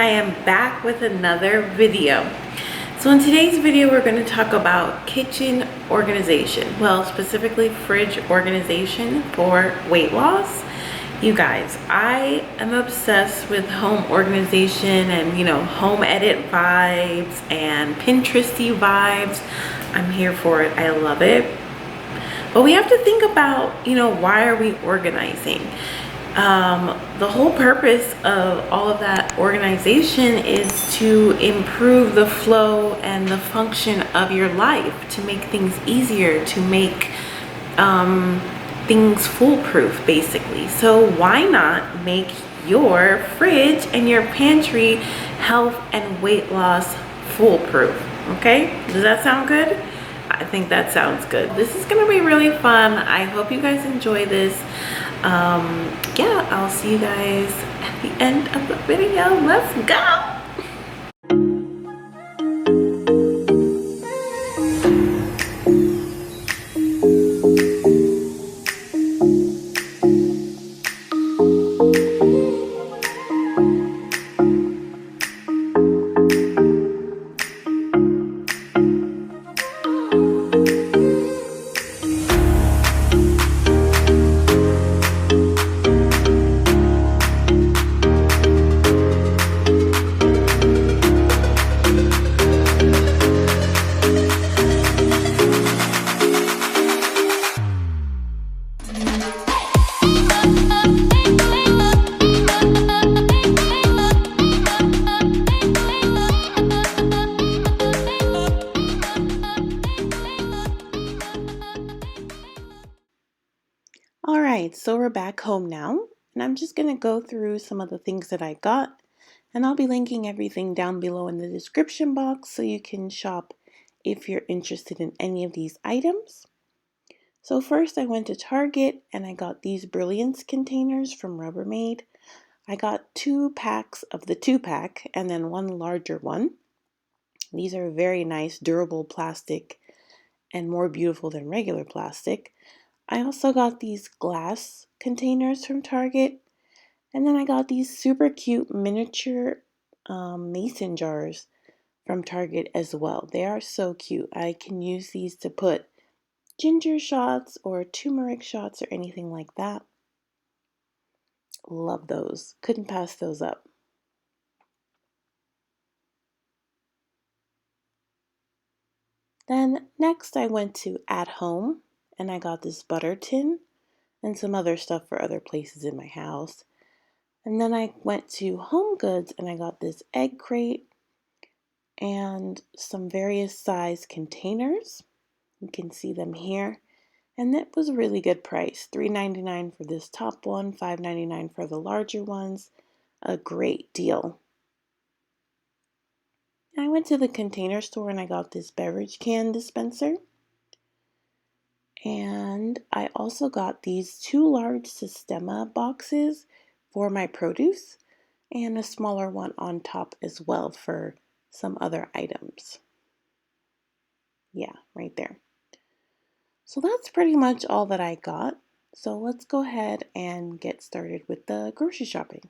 am back with another video. So in today's video, we're going to talk about kitchen organization. Well, specifically fridge organization for weight loss. You guys, I am obsessed with home organization and, home edit vibes and Pinteresty vibes. I'm here for it. I love it. But we have to think about, why are we organizing? The whole purpose of all of that organization is to improve the flow and the function of your life, to make things easier, to make things foolproof, basically. So why not make your fridge and your pantry health and weight loss foolproof? Okay, does that sound good? I think that sounds good. This is gonna be really fun. I hope you guys enjoy this. Yeah, I'll see you guys at the end of the video. Let's go. Alright, so we're back home now, and I'm just going to go through some of the things that I got, and I'll be linking everything down below in the description box so you can shop if you're interested in any of these items. So first I went to Target and I got these Brilliance containers from Rubbermaid. I got 2 packs of the 2-pack and then one larger one. These are very nice, durable plastic and more beautiful than regular plastic. I also got these glass containers from Target, and then I got these super cute miniature mason jars from Target as well. They are so cute. I can use these to put ginger shots or turmeric shots or anything like that. Love those. Couldn't pass those up. Then next I went to At Home and I got this butter tin and some other stuff for other places in my house. And then I went to Home Goods and I got this egg crate and some various size containers. You can see them here. And that was a really good price. $3.99 for this top one, $5.99 for the larger ones. A great deal. I went to the Container Store and I got this beverage can dispenser. And I also got these 2 large Sistema boxes for my produce and a smaller one on top as well for some other items. Yeah, right there. So that's pretty much all that I got. So let's go ahead and get started with the grocery shopping.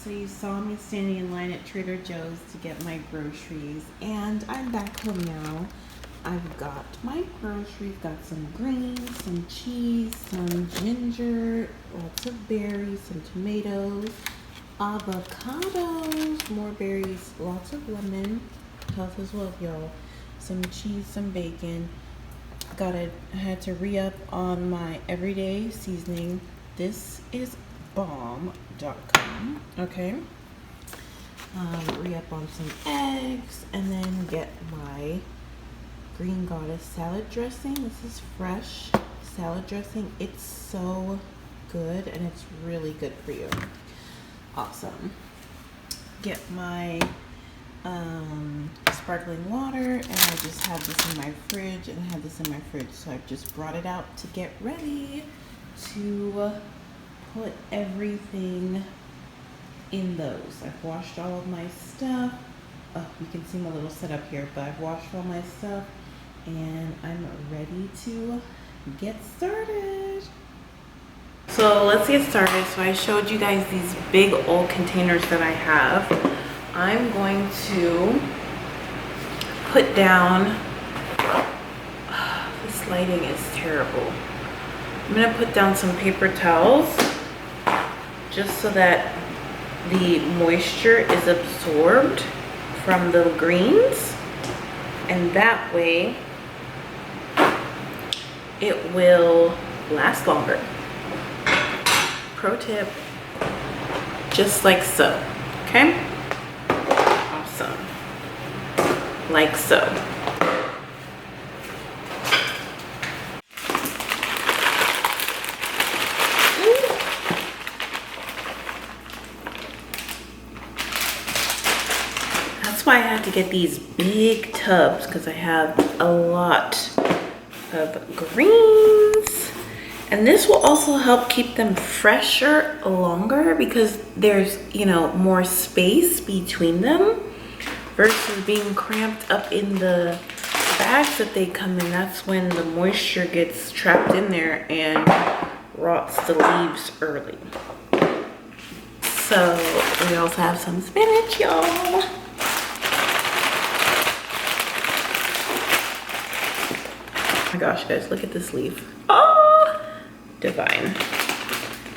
So you saw me standing in line at Trader Joe's to get my groceries, and I'm back home now. I've got my groceries, got some greens, some cheese, some ginger, lots of berries, some tomatoes, avocados, more berries, lots of lemon, health as well, y'all, some cheese, some bacon. I had to re-up on my everyday seasoning. This is bomb.com. Okay. Re-up on some eggs and then get my Green Goddess salad dressing. This is fresh salad dressing. It's so good and it's really good for you. Awesome. Get my sparkling water, and I just have this in my fridge, and I have this in my fridge, so I've just brought it out to get ready to put everything in those. I've washed all of my stuff. Oh, you can see my little setup here, but I've washed all my stuff and I'm ready to get started. So let's get started. So I showed you guys these big old containers that I have. I'm going to put down, this lighting is terrible. I'm gonna put down some paper towels just so that the moisture is absorbed from the greens, and that way it will last longer. Pro tip, just like so, okay? Awesome, like so. That's why I had to get these big tubs, because I have a lot of greens. And this will also help keep them fresher longer because there's, you know, more space between them versus being cramped up in the bags that they come in. That's when the moisture gets trapped in there and rots the leaves early. So we also have some spinach, y'all. Oh my gosh, guys, look at this leaf. Oh, divine.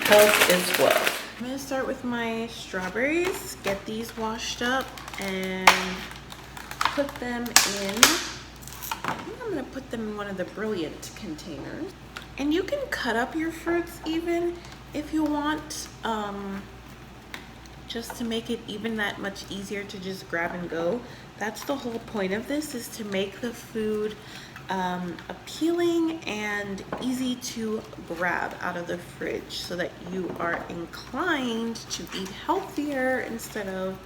Health is wealth. I'm gonna start with my strawberries, get these washed up and put them in. I think I'm gonna put them in one of the Brilliant containers. And you can cut up your fruits even if you want, just to make it even that much easier to just grab and go. That's the whole point of this, is to make the food appealing and easy to grab out of the fridge so that you are inclined to eat healthier instead of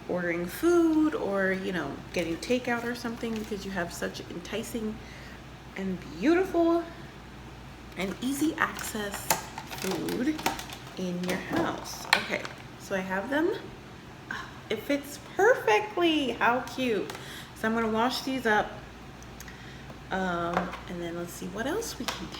ordering food or, you know, getting takeout or something, because you have such enticing and beautiful and easy access food in your house. Okay, so I have them. It fits perfectly. How cute. So I'm gonna wash these up. And then let's see what else we can do.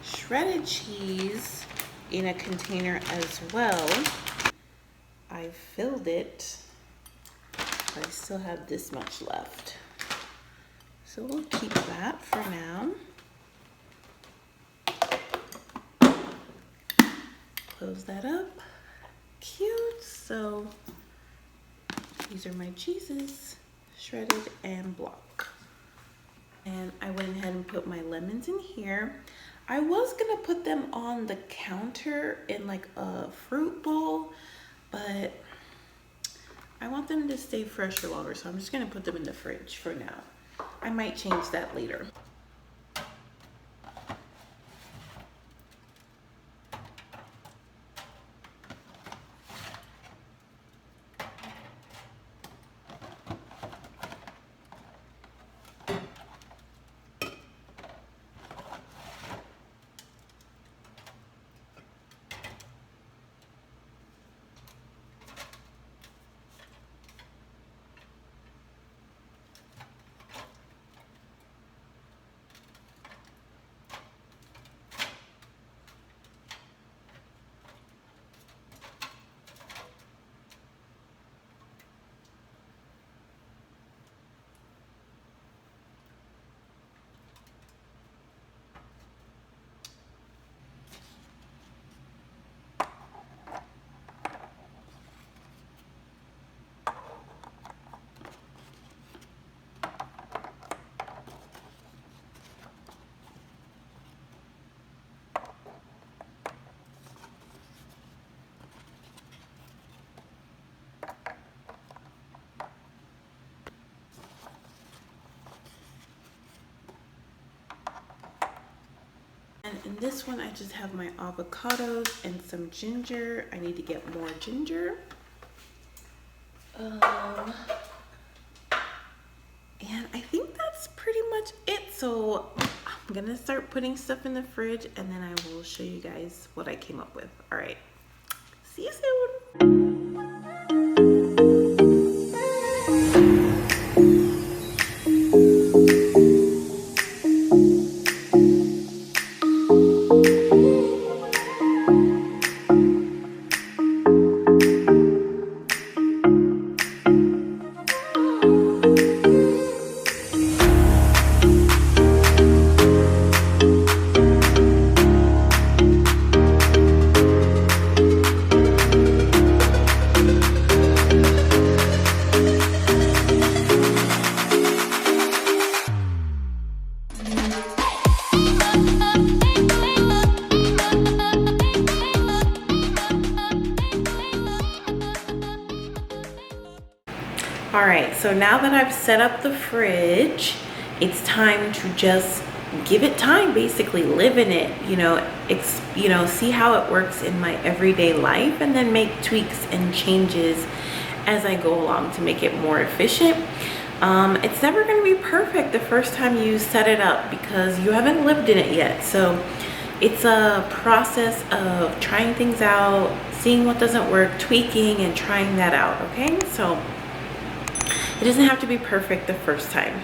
Shredded cheese in a container as well. I filled it. I still have this much left. So we'll keep that for now. Close that up. Cute. So these are my cheeses, shredded and block. And I went ahead and put my lemons in here. I was gonna put them on the counter in like a fruit bowl, but I want them to stay fresh for longer, so I'm just gonna put them in the fridge for now. I might change that later. in this one, I just have my avocados and some ginger. I need to get more ginger. And I think that's pretty much it. So I'm gonna start putting stuff in the fridge and then I will show you guys what I came up with. All right, see you soon. All right, so now that I've set up the fridge, it's time to just give it time, basically live in it, see how it works in my everyday life, and then make tweaks and changes as I go along to make it more efficient. It's never going to be perfect the first time you set it up because you haven't lived in it yet. So it's a process of trying things out, seeing what doesn't work, tweaking and trying that out, okay? So it doesn't have to be perfect the first time.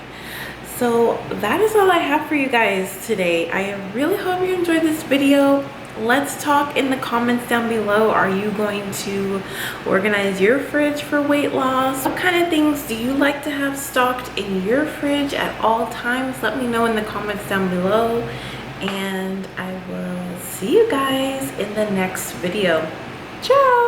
So that is all I have for you guys today. I really hope you enjoyed this video. Let's talk in the comments down below. Are you going to organize your fridge for weight loss? What kind of things do you like to have stocked in your fridge at all times? Let me know in the comments down below. And I will see you guys in the next video. Ciao!